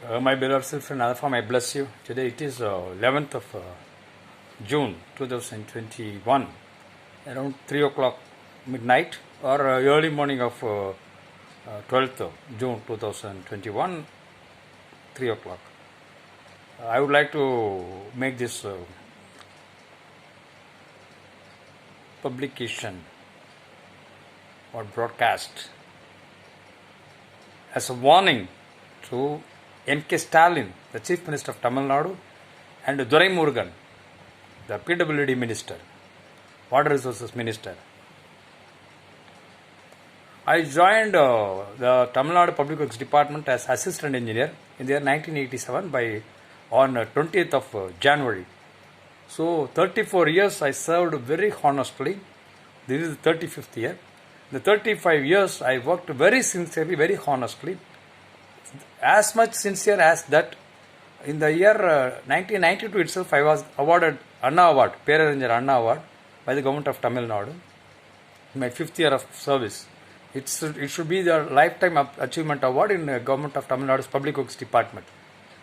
My beloved self and other form, I bless you. Today it is 11th of June 2021, around 3 o'clock midnight or early morning of 12th of June 2021, 3 o'clock. I would like to make this publication or broadcast as a warning to M.K. Stalin, the Chief Minister of Tamil Nadu, and Durai Murugan, the PWD Minister, Water Resources Minister. I joined the Tamil Nadu Public Works Department as Assistant Engineer in the year 1987 on 20th of January. So 34 years I served very honestly. This is the 35th year. The 35 years I worked very sincerely, very honestly. As much sincere as that, in the year 1992 itself, I was awarded Anna Award, Peraranger Anna Award, by the government of Tamil Nadu. In my 5th year of service. It should be the Lifetime Achievement Award in the government of Tamil Nadu's Public Works Department.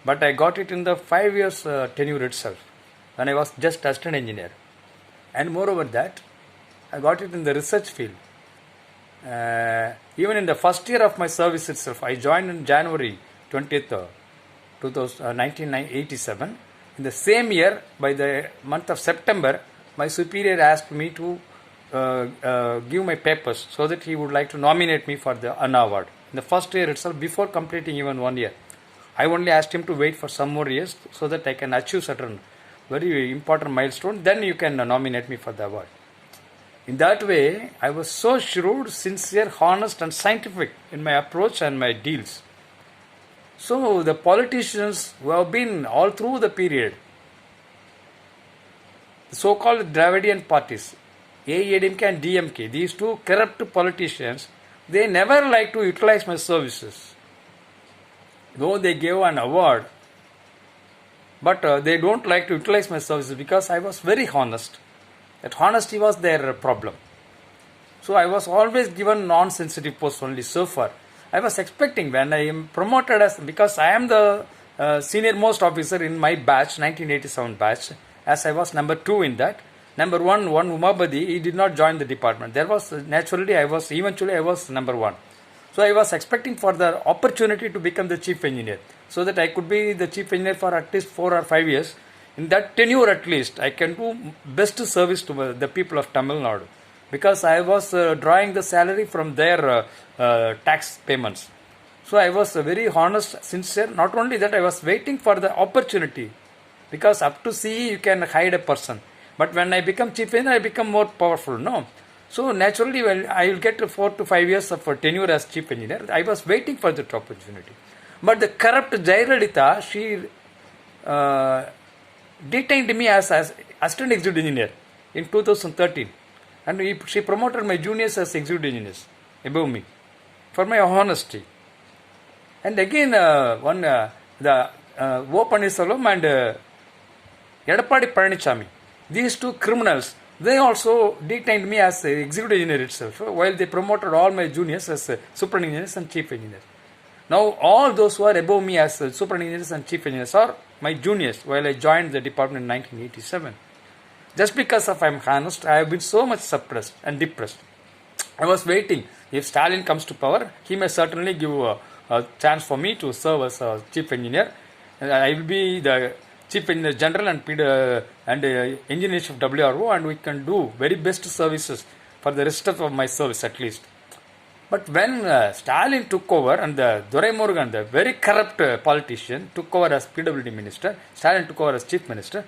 But I got it in the 5 years tenure itself, when I was just assistant engineer. And moreover that, I got it in the research field. Even in the first year of my service itself, I joined in January 20th, 1987. In the same year, by the month of September, my superior asked me to give my papers so that he would like to nominate me for the Anna Award. In the first year itself, before completing even 1 year, I only asked him to wait for some more years so that I can achieve certain very important milestone. Then you can nominate me for the award. In that way, I was so shrewd, sincere, honest and scientific in my approach and my deals. So the politicians who have been all through the period, the so-called Dravidian parties, AADMK and DMK, these two corrupt politicians, they never like to utilize my services. Though they gave an award, but they don't like to utilize my services because I was very honest. That honesty was their problem. So I was always given non-sensitive posts only so far. I was expecting when I am promoted as, because I am the senior most officer in my batch, 1987 batch, as I was number 2 in that. Number 1, Umabadi, he did not join the department. There was, naturally, eventually I was number 1. So I was expecting for the opportunity to become the chief engineer, so that I could be the chief engineer for at least 4 or 5 years. In that tenure at least, I can do best service to the people of Tamil Nadu, because I was drawing the salary from their tax payments. So I was very honest, sincere. Not only that, I was waiting for the opportunity, because up to CE you can hide a person. But when I become chief engineer, I become more powerful, no? So naturally, well, I will get 4 to 5 years of tenure as chief engineer. I was waiting for that opportunity. But the corrupt Jayalalitha, she detained me as assistant executive engineer in 2013. And she promoted my juniors as executive engineers above me for my honesty. And again, the O. Pannirselvam and Edappadi Palaniswamy, these two criminals, they also detained me as executive engineer itself, while they promoted all my juniors as superintendent engineers and chief engineers. Now, all those who are above me as superintendent engineers and chief engineers are my juniors, while I joined the department in 1987. Just because of I am honest, I have been so much suppressed and depressed. I was waiting. If Stalin comes to power, he may certainly give a chance for me to serve as a chief engineer. I will be the chief engineer general and engineer of WRO, and we can do very best services for the rest of my service at least. But when Stalin took over and the Durai Murugan, the very corrupt politician, took over as PWD minister, Stalin took over as chief minister,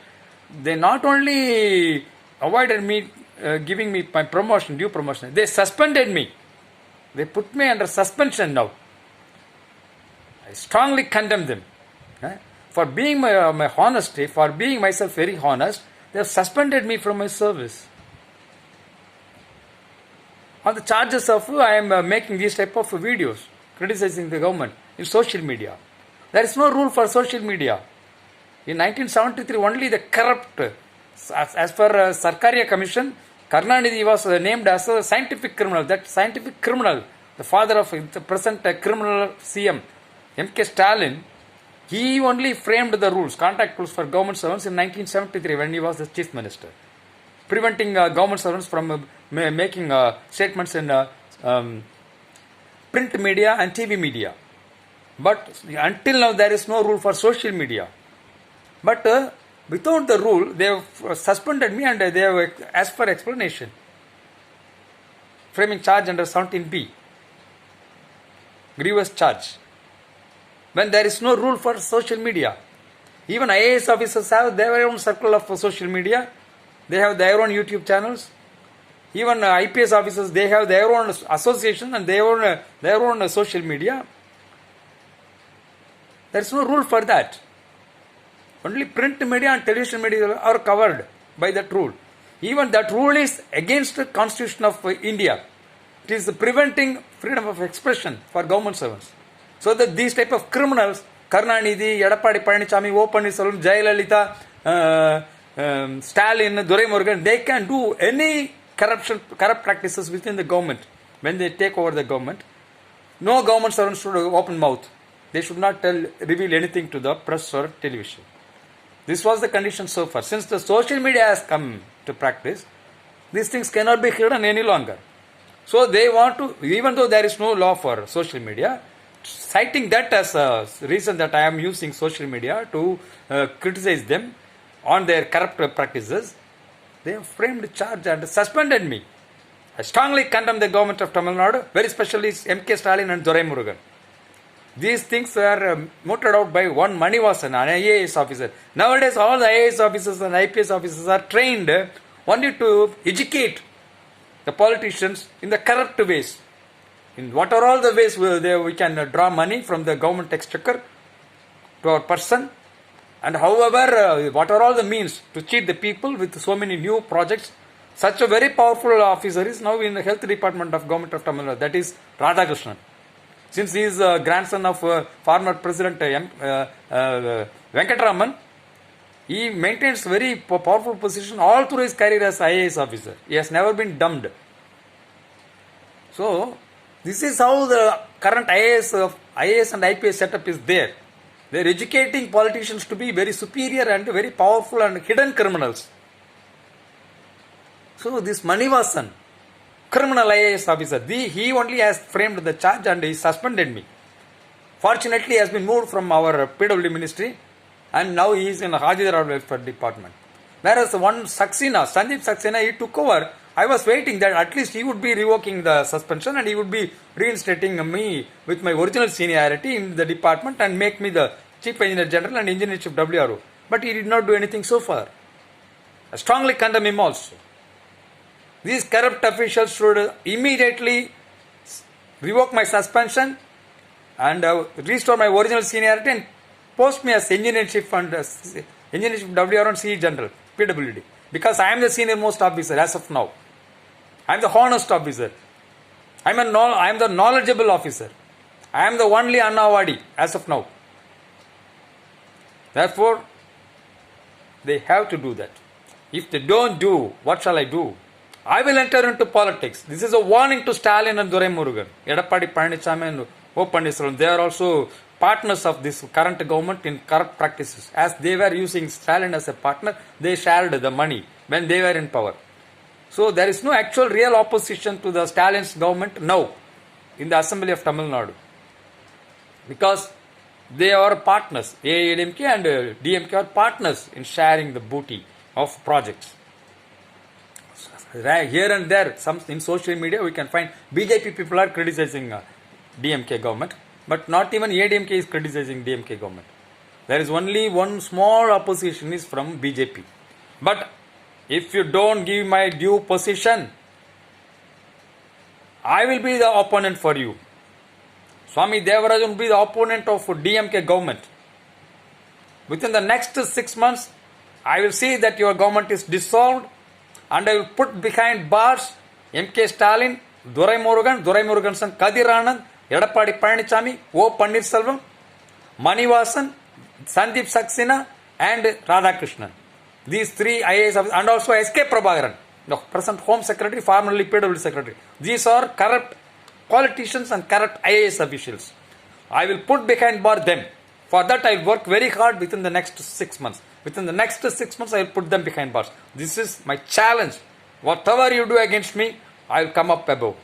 they not only avoided me giving me my promotion, due promotion, they suspended me. They put me under suspension now. I strongly condemn them. For being my honesty, for being myself very honest, they have suspended me from my service. On the charges of I am making these type of videos, criticizing the government in social media. There is no rule for social media. In 1973, only the corrupt, as per Sarkaria Commission, Karnanidhi was named as a scientific criminal. That scientific criminal, the father of the present criminal CM, M.K. Stalin, He only framed the rules, contact rules for government servants in 1973 when he was the chief minister, preventing government servants from making statements in print media and TV media. But until now, there is no rule for social media. But without the rule, they have suspended me and they have asked for explanation. Framing charge under 17B. Grievous charge. When there is no rule for social media. Even IAS officers have their own circle of social media. They have their own YouTube channels. Even IPS officers, they have their own association and their own social media. There is no rule for that. Only print media and television media are covered by that rule. Even that rule is against the Constitution of India. It is preventing freedom of expression for government servants. So that these type of criminals, Karunanidhi, Edappadi Palaniswamy, O. Pannirselvam, Jayalalitha, Stalin, Duraimurugan, they can do any corrupt practices within the government when they take over the government. No government servants should open mouth. They should not reveal anything to the press or television. This was the condition so far. Since the social media has come to practice, these things cannot be hidden any longer. So they want to, even though there is no law for social media, citing that as a reason that I am using social media to criticize them on their corrupt practices, they have framed charge and suspended me. I strongly condemn the government of Tamil Nadu, very especially M.K. Stalin and Duraimurugan. These things were mooted out by one Manivasan, an IAS officer. Nowadays, all the IAS officers and IPS officers are trained only to educate the politicians in the corrupt ways. In what are all the ways we can draw money from the government exchequer to our person, and however, what are all the means to cheat the people with so many new projects. Such a very powerful officer is now in the health department of government of Tamil Nadu, that is Radhakrishnan. Since he is grandson of former President Venkataraman, he maintains very powerful position all through his career as IAS officer. He has never been dumped. So, this is how the current IAS and IPS setup is there. They are educating politicians to be very superior and very powerful and hidden criminals. So, this Manivasan, criminal IAS officer, he only has framed the charge and he suspended me. Fortunately, he has been moved from our PW ministry and now he is in the Hajidar Welfare department. Whereas one Saxena, Sandeep Saxena, he took over. I was waiting that at least he would be revoking the suspension and he would be reinstating me with my original seniority in the department and make me the Chief Engineer General and Engineer Chief WRO. But he did not do anything so far. I strongly condemn him also. These corrupt officials should immediately revoke my suspension and restore my original seniority and post me as Engineer Chief and Engineer Chief WRO and CE General, PWD. Because I am the senior most officer as of now. I am the honest officer. I am the knowledgeable officer. I am the only Annavadi as of now. Therefore, they have to do that. If they don't do, what shall I do? I will enter into politics. This is a warning to Stalin and Duraimurugan. Edappadi Palaniswamy and O. Pannirselvam. They are also partners of this current government in corrupt practices. As they were using Stalin as a partner, they shared the money when they were in power. So there is no actual real opposition to the Stalin's government now in the Assembly of Tamil Nadu. Because they are partners. AIADMK and DMK are partners in sharing the booty of projects. Here and there, some in social media, we can find BJP people are criticizing DMK government, but not even ADMK is criticizing DMK government. There is only one small opposition is from BJP. But if you don't give my due position, I will be the opponent for you. Swami Devarajan will be the opponent of DMK government. Within the next 6 months, I will see that your government is dissolved and I will put behind bars M.K. Stalin, Duraimurugan son Kadir Anand, Edappadi Palaniswamy, O. Pannirselvam, Manivasan, Sandeep Saxena and Radhakrishnan. These three IAS and also S.K. Prabhakaran, the present Home Secretary, formerly PW Secretary. These are corrupt politicians and corrupt IAS officials. I will put behind bar them For that, I'll work very hard within the next 6 months. Within the next 6 months, I'll put them behind bars. This is my challenge. Whatever you do against me, I'll come up above.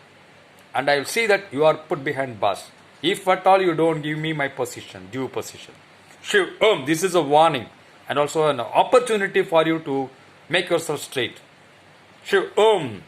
And I'll see that you are put behind bars. If at all you don't give me my position, due position. Shiv Om, this is a warning and also an opportunity for you to make yourself straight. Shiv Om.